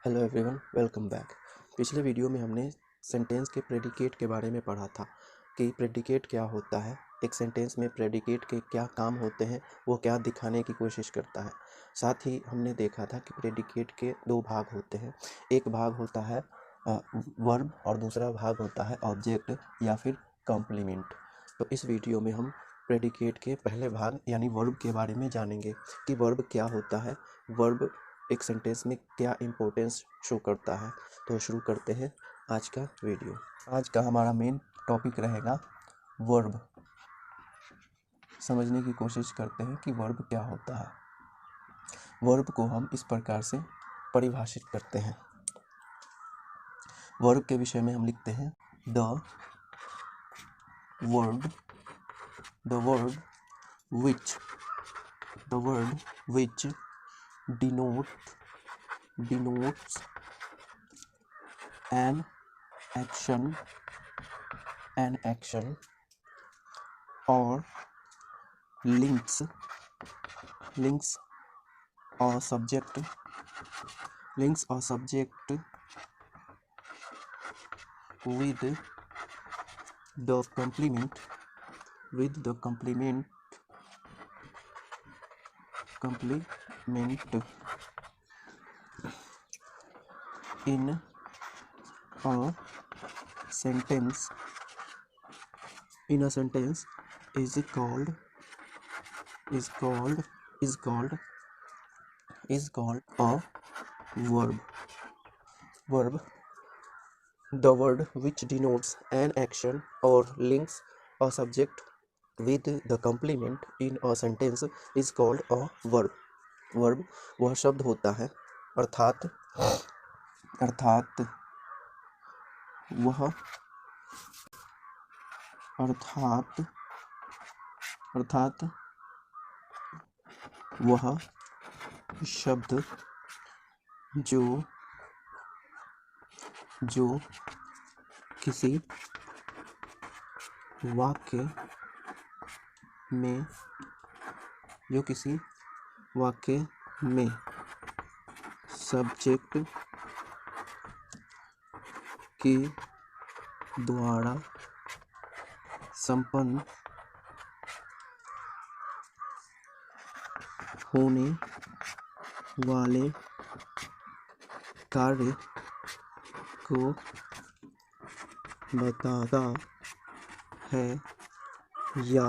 Hello everyone, welcome back. पिछले video में हमने सेंटेंस के प्रेडिकेट के बारे में पढ़ा था कि प्रेडिकेट क्या होता है, एक सेंटेंस में प्रेडिकेट के क्या काम होते हैं, वो क्या दिखाने की कोशिश करता है। साथ ही हमने देखा था कि प्रेडिकेट के दो भाग होते हैं, एक भाग होता है वर्ब और दूसरा भाग होता है ऑब्जेक्ट या फिर कॉम्प्लीमेंट। तो इस वीडियो में हम प्रेडिकेट के पहले भाग यानी वर्ब के बारे में जानेंगे कि वर्ब क्या होता है, वर्ब एक सेंटेंस में क्या इम्पोर्टेंस शो करता है। तो शुरू करते हैं आज का वीडियो। आज का हमारा मेन टॉपिक रहेगा वर्ब। समझने की कोशिश करते हैं कि वर्ब क्या होता है। वर्ब को हम इस प्रकार से परिभाषित करते हैं। वर्ब के विषय में हम लिखते हैं the word which denotes an action or links or subject with the complement in a sentence is called a verb. The word which denotes an action or links a subject with the complement in a sentence is called a verb. Verb वह शब्द होता है अर्थात वह शब्द जो किसी वाक्य में सब्जेक्ट के द्वारा संपन्न होने वाले कार्य को बताता है या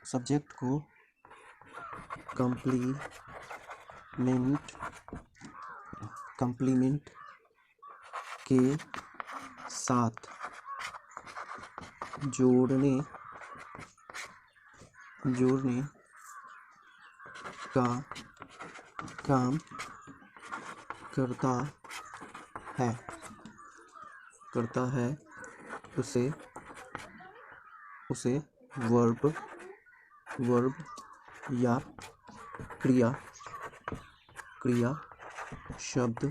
सब्जेक्ट को कंप्लीमेंट के साथ जोड़ने का काम करता है उसे वर्ब या क्रिया शब्द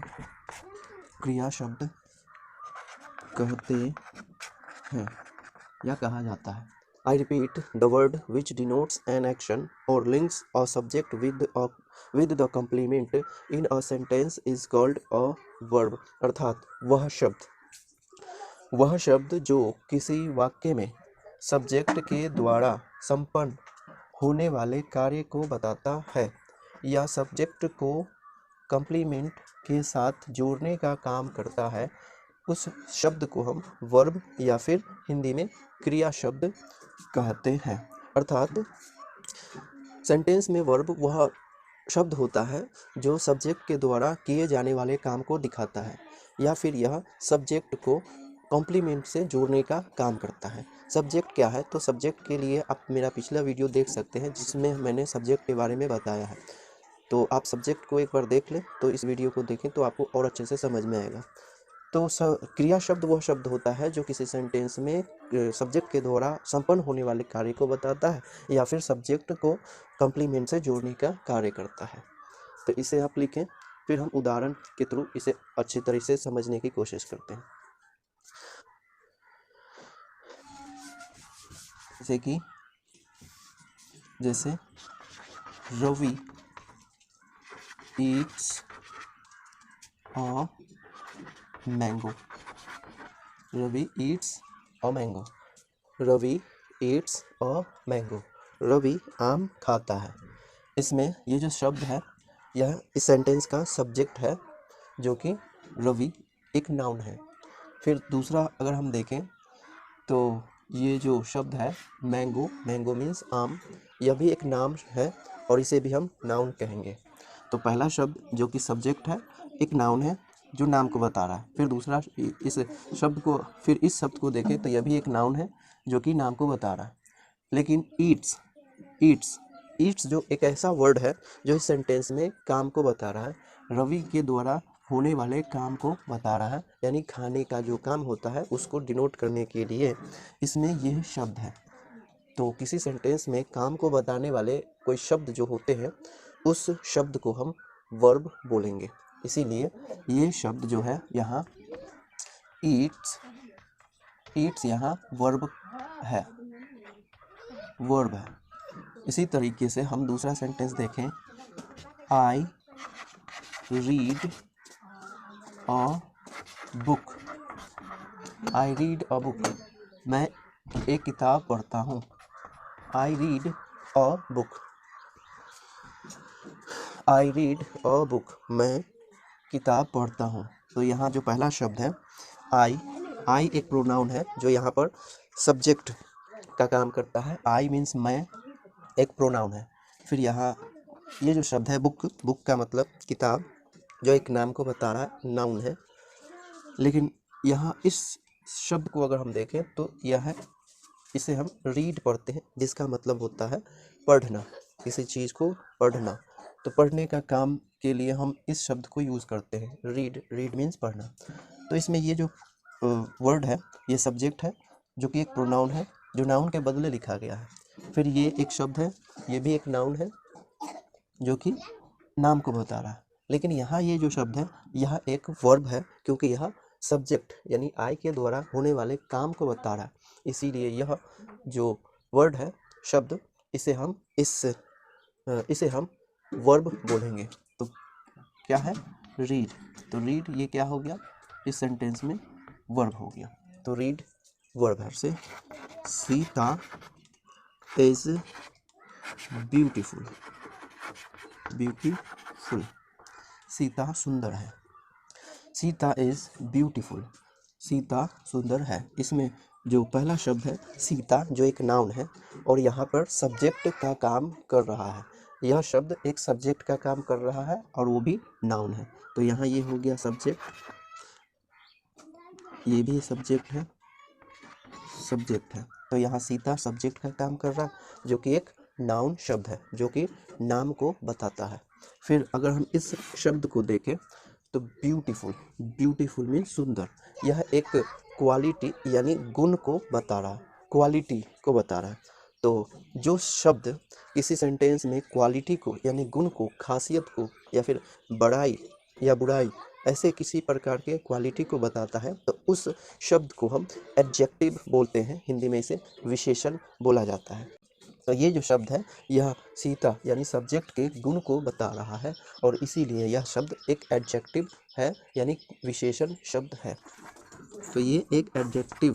कहते हैं या कहा जाता है। I repeat, the word which denotes an action or links a subject with the complement in a sentence is called a verb. अर्थात वह शब्द जो किसी वाक्य में सब्जेक्ट के द्वारा संपन्न होने वाले कार्य को बताता है या सब्जेक्ट को कंप्लीमेंट के साथ जोड़ने का काम करता है, उस शब्द को हम वर्ब या फिर हिंदी में क्रिया शब्द कहते हैं। अर्थात सेंटेंस में वर्ब वह शब्द होता है जो सब्जेक्ट के द्वारा किए जाने वाले काम को दिखाता है या फिर यह सब्जेक्ट को कॉम्प्लीमेंट से जोड़ने का काम करता है। सब्जेक्ट क्या है, तो सब्जेक्ट के लिए आप मेरा पिछला वीडियो देख सकते हैं जिसमें मैंने सब्जेक्ट के बारे में बताया है। तो आप सब्जेक्ट को एक बार देख लें, तो इस वीडियो को देखें तो आपको और अच्छे से समझ में आएगा। तो क्रिया शब्द वह शब्द होता है जो किसी सेंटेंस में सब्जेक्ट के द्वारा संपन्न होने वाले कार्य को बताता है या फिर सब्जेक्ट को कंप्लीमेंट से जोड़ने का कार्य करता है। तो इसे आप लिखें, फिर हम उदाहरण के थ्रू इसे अच्छी तरह से समझने की कोशिश करते हैं। जैसे कि जैसे Ravi eats a mango, Ravi eats a mango, Ravi eats a mango, Ravi आम खाता है। इसमें ये जो शब्द है यह इस सेंटेंस का सब्जेक्ट है जो कि रवि एक नाउन है। फिर दूसरा अगर हम देखें तो ये जो शब्द है मैंगो, मैंगो मीन्स आम, यह भी एक नाम है और इसे भी हम नाउन कहेंगे। तो पहला शब्द जो कि सब्जेक्ट है एक नाउन है जो नाम को बता रहा है। फिर दूसरा इस शब्द को देखें तो यह भी एक नाउन है जो कि नाम को बता रहा है। लेकिन ईट्स ईट्स ईट्स जो एक ऐसा वर्ड है जो इस सेंटेंस में काम को बता रहा है, रवि के द्वारा होने वाले काम को बता रहा है, यानी खाने का जो काम होता है उसको डिनोट करने के लिए इसमें यह शब्द है। तो किसी सेंटेंस में काम को बताने वाले कोई शब्द जो होते हैं उस शब्द को हम वर्ब बोलेंगे। इसीलिए ये शब्द जो है यहाँ ईट्स यहाँ वर्ब है, वर्ब है। इसी तरीके से हम दूसरा सेंटेंस देखें, I read a book, I read a book, मैं एक किताब पढ़ता हूँ। I read a book, I read a book, मैं किताब पढ़ता हूँ। तो यहाँ जो पहला शब्द है आई एक प्रोनाउन है जो यहाँ पर सब्जेक्ट का काम करता है। आई मीन्स मैं, एक प्रोनाउन है। फिर यहाँ ये जो शब्द है बुक, बुक का मतलब किताब, जो एक नाम को बता रहा है, नाउन है। लेकिन यहाँ इस शब्द को अगर हम देखें तो इसे हम रीड पढ़ते हैं, जिसका मतलब होता है पढ़ना, किसी चीज़ को पढ़ना। तो पढ़ने का काम के लिए हम इस शब्द को यूज़ करते हैं, रीड मीन्स पढ़ना। तो इसमें ये जो वर्ड है ये सब्जेक्ट है जो कि एक प्रोनाउन है जो नाउन के बदले लिखा गया है। फिर ये एक शब्द है, ये भी एक नाउन है जो कि नाम को बता रहा है। लेकिन यहाँ ये जो शब्द है यह एक वर्ब है, क्योंकि यह सब्जेक्ट यानी आई के द्वारा होने वाले काम को बता रहा है। इसीलिए यह जो वर्ड है, शब्द, इसे हम वर्ब बोलेंगे। तो क्या है, रीड। तो रीड ये क्या हो गया, इस सेंटेंस में वर्ब हो गया। तो रीड वर्ब है। से सीता इज ब्यूटीफुल, सीता सुंदर है। सीता इज ब्यूटीफुल, सीता सुंदर है। इसमें जो पहला शब्द है सीता जो एक नाउन है और यहाँ पर सब्जेक्ट का काम कर रहा है। यह शब्द एक सब्जेक्ट का काम कर रहा है और वो भी नाउन है। तो यहाँ ये हो गया सब्जेक्ट, ये भी सब्जेक्ट है, तो यहाँ सीता सब्जेक्ट का काम कर रहा है जो कि एक नाउन शब्द है जो कि नाम को बताता है। फिर अगर हम इस शब्द को देखें तो ब्यूटीफुल मीन सुंदर, यह एक क्वालिटी यानी गुण को बता रहा है, क्वालिटी को बता रहा है। तो जो शब्द किसी सेंटेंस में क्वालिटी को यानी गुण को, खासियत को, या फिर बड़ाई या बुराई, ऐसे किसी प्रकार के क्वालिटी को बताता है तो उस शब्द को हम एडजेक्टिव बोलते हैं। हिंदी में इसे विशेषण बोला जाता है। तो ये जो शब्द है यह सीता यानी सब्जेक्ट के गुण को बता रहा है और इसीलिए यह शब्द एक एडजेक्टिव है यानी विशेषण शब्द है। तो ये एक एडजेक्टिव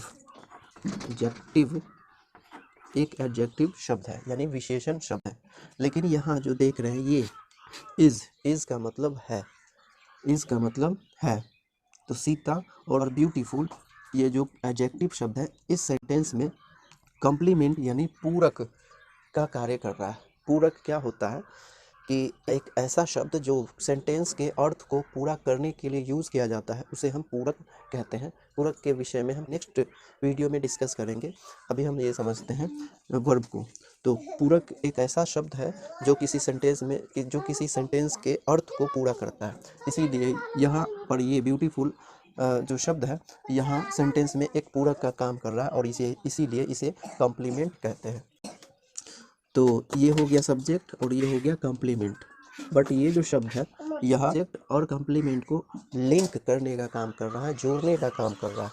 शब्द है यानी विशेषण शब्द है। लेकिन यहाँ जो देख रहे हैं ये इज का मतलब है, तो सीता और ब्यूटीफुल ये जो एडजेक्टिव शब्द है इस सेंटेंस में कॉम्प्लीमेंट यानी पूरक का कार्य कर रहा है। पूरक क्या होता है कि एक ऐसा शब्द जो सेंटेंस के अर्थ को पूरा करने के लिए यूज़ किया जाता है उसे हम पूरक कहते हैं। पूरक के विषय में हम नेक्स्ट वीडियो में डिस्कस करेंगे। अभी हम ये समझते हैं वर्ब को। तो पूरक एक ऐसा शब्द है जो किसी सेंटेंस के अर्थ को पूरा करता है। इसीलिए यहाँ पर ये ब्यूटीफुल जो शब्द है यहाँ सेंटेंस में एक पूरक का काम कर रहा है और इसीलिए इसे कॉम्प्लीमेंट कहते हैं। तो ये हो गया सब्जेक्ट और ये हो गया कॉम्प्लीमेंट। बट ये जो शब्द है यह सब्जेक्ट और कॉम्प्लीमेंट को लिंक करने का काम कर रहा है, जोड़ने का काम कर रहा है।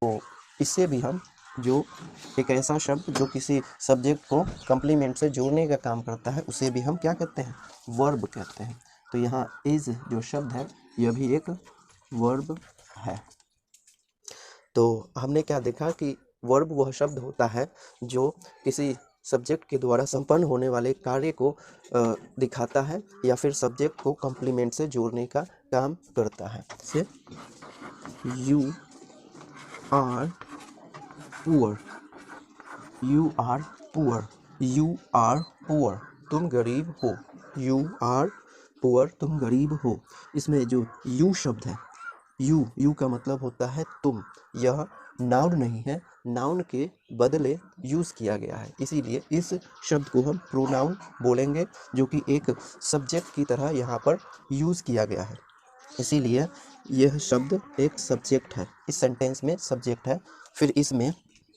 तो इसे भी हम जो एक ऐसा शब्द जो किसी सब्जेक्ट को कम्प्लीमेंट से जोड़ने का काम करता है उसे भी हम क्या कहते हैं, वर्ब कहते हैं। तो यहाँ इज जो शब्द है यह भी एक वर्ब है। तो हमने क्या देखा कि वर्ब वह शब्द होता है जो किसी सब्जेक्ट के द्वारा संपन्न होने वाले कार्य को दिखाता है या फिर सब्जेक्ट को कम्प्लीमेंट से जोड़ने का काम करता है। Say you are poor, you are poor, you are poor, तुम गरीब हो, यू आर पुअर, तुम गरीब हो। इसमें जो यू शब्द है, यू का मतलब होता है तुम, यह नाउन नहीं है, नाउन के बदले यूज़ किया गया है, इसीलिए इस शब्द को हम प्रोनाउन बोलेंगे जो कि एक सब्जेक्ट की तरह यहाँ पर यूज़ किया गया है, इसीलिए यह शब्द एक सब्जेक्ट है, इस सेंटेंस में सब्जेक्ट है। फिर इसमें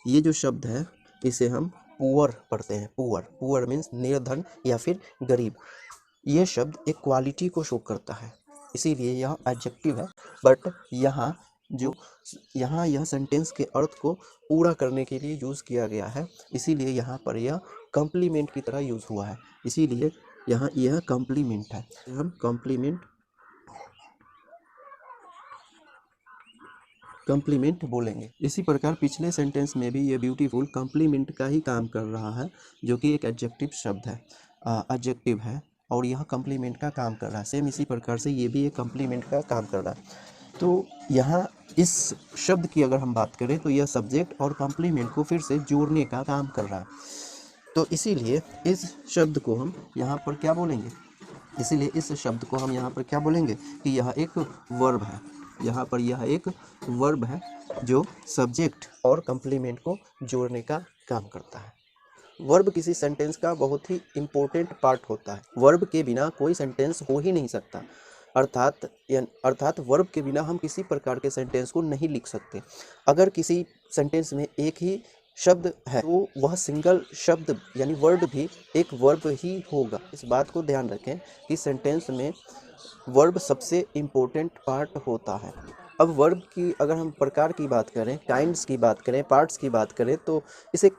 ये जो शब्द है इसे हम पुअर पढ़ते हैं, पुअर, पुअर मीन्स निर्धन या फिर गरीब। ये शब्द एक क्वालिटी को शो करता है, इसीलिए यह एडजेक्टिव है, बट यहाँ यह सेंटेंस के अर्थ को पूरा करने के लिए यूज़ किया गया है, इसीलिए यहाँ पर यह कॉम्प्लीमेंट की तरह यूज़ हुआ है, इसीलिए यहाँ यह कॉम्प्लीमेंट है। हम कॉम्प्लीमेंट बोलेंगे। इसी प्रकार पिछले सेंटेंस में भी ये ब्यूटीफुल कॉम्प्लीमेंट का ही काम कर रहा है, जो कि एक एडजेक्टिव शब्द है, एडजेक्टिव है, और यह कॉम्प्लीमेंट का काम कर रहा है। सेम इसी प्रकार से ये भी एक कॉम्प्लीमेंट का काम कर रहा है। तो यहाँ इस शब्द की अगर हम बात करें तो यह सब्जेक्ट और कॉम्प्लीमेंट को फिर से जोड़ने का काम कर रहा है, तो इसीलिए इस शब्द को हम यहाँ पर क्या बोलेंगे, इसीलिए इस शब्द को हम यहाँ पर क्या बोलेंगे कि यह एक वर्ब है, यहाँ पर यह एक वर्ब है जो सब्जेक्ट और कॉम्प्लीमेंट को जोड़ने का काम करता है। वर्ब किसी सेंटेंस का बहुत ही इम्पोर्टेंट पार्ट होता है, वर्ब के बिना कोई सेंटेंस हो ही नहीं सकता, अर्थात वर्ब के बिना हम किसी प्रकार के सेंटेंस को नहीं लिख सकते। अगर किसी सेंटेंस में एक ही शब्द है तो वह सिंगल शब्द यानी वर्ड भी एक वर्ब ही होगा। इस बात को ध्यान रखें कि सेंटेंस में वर्ब सबसे इम्पोर्टेंट पार्ट होता है। अब वर्ब की अगर हम प्रकार की बात करें, काइंड्स की बात करें, पार्ट्स की बात करें, तो इसे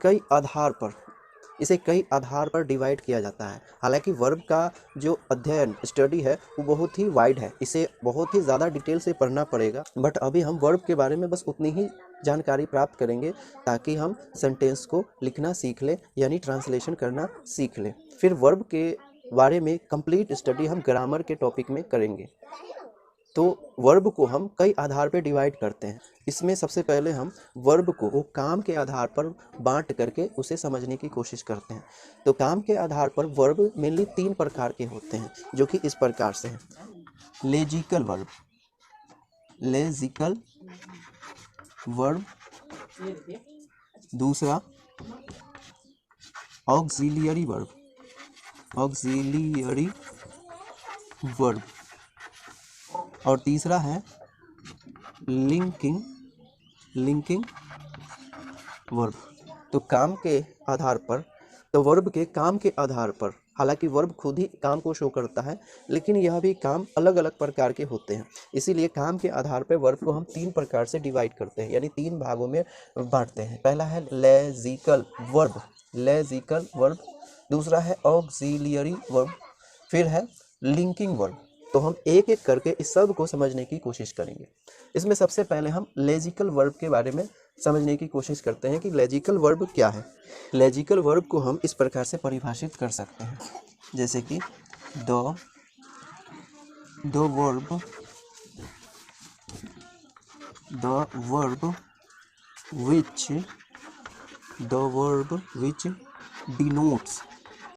कई आधार पर डिवाइड किया जाता है। हालांकि वर्ब का जो अध्ययन स्टडी है वो बहुत ही वाइड है, इसे बहुत ही ज़्यादा डिटेल से पढ़ना पड़ेगा, बट अभी हम वर्ब के बारे में बस उतनी ही जानकारी प्राप्त करेंगे ताकि हम सेंटेंस को लिखना सीख लें, यानी ट्रांसलेशन करना सीख लें। फिर वर्ब के बारे में कंप्लीट स्टडी हम ग्रामर के टॉपिक में करेंगे। तो वर्ब को हम कई आधार पर डिवाइड करते हैं। इसमें सबसे पहले हम वर्ब को वो काम के आधार पर बांट करके उसे समझने की कोशिश करते हैं। तो काम के आधार पर वर्ब मेनली 3 प्रकार के होते हैं, जो कि इस प्रकार से हैं। लेजिकल वर्ब, दूसरा ऑक्सिलियरी वर्ब, और तीसरा है लिंकिंग वर्ब। तो काम के आधार पर, तो वर्ब के काम के आधार पर, हालांकि वर्ब खुद ही काम को शो करता है, लेकिन यह भी काम अलग अलग प्रकार के होते हैं, इसीलिए काम के आधार पर वर्ब को हम 3 प्रकार से डिवाइड करते हैं, यानी 3 भागों में बांटते हैं। पहला है लेजिकल वर्ब, दूसरा है ऑक्सिलियरी वर्ब, फिर है लिंकिंग वर्ब। तो हम एक एक करके इस सब को समझने की कोशिश करेंगे। इसमें सबसे पहले हम लेजिकल वर्ब के बारे में समझने की कोशिश करते हैं कि लेजिकल वर्ब क्या है। लेजिकल वर्ब को हम इस प्रकार से परिभाषित कर सकते हैं, जैसे कि द वर्ब विच denotes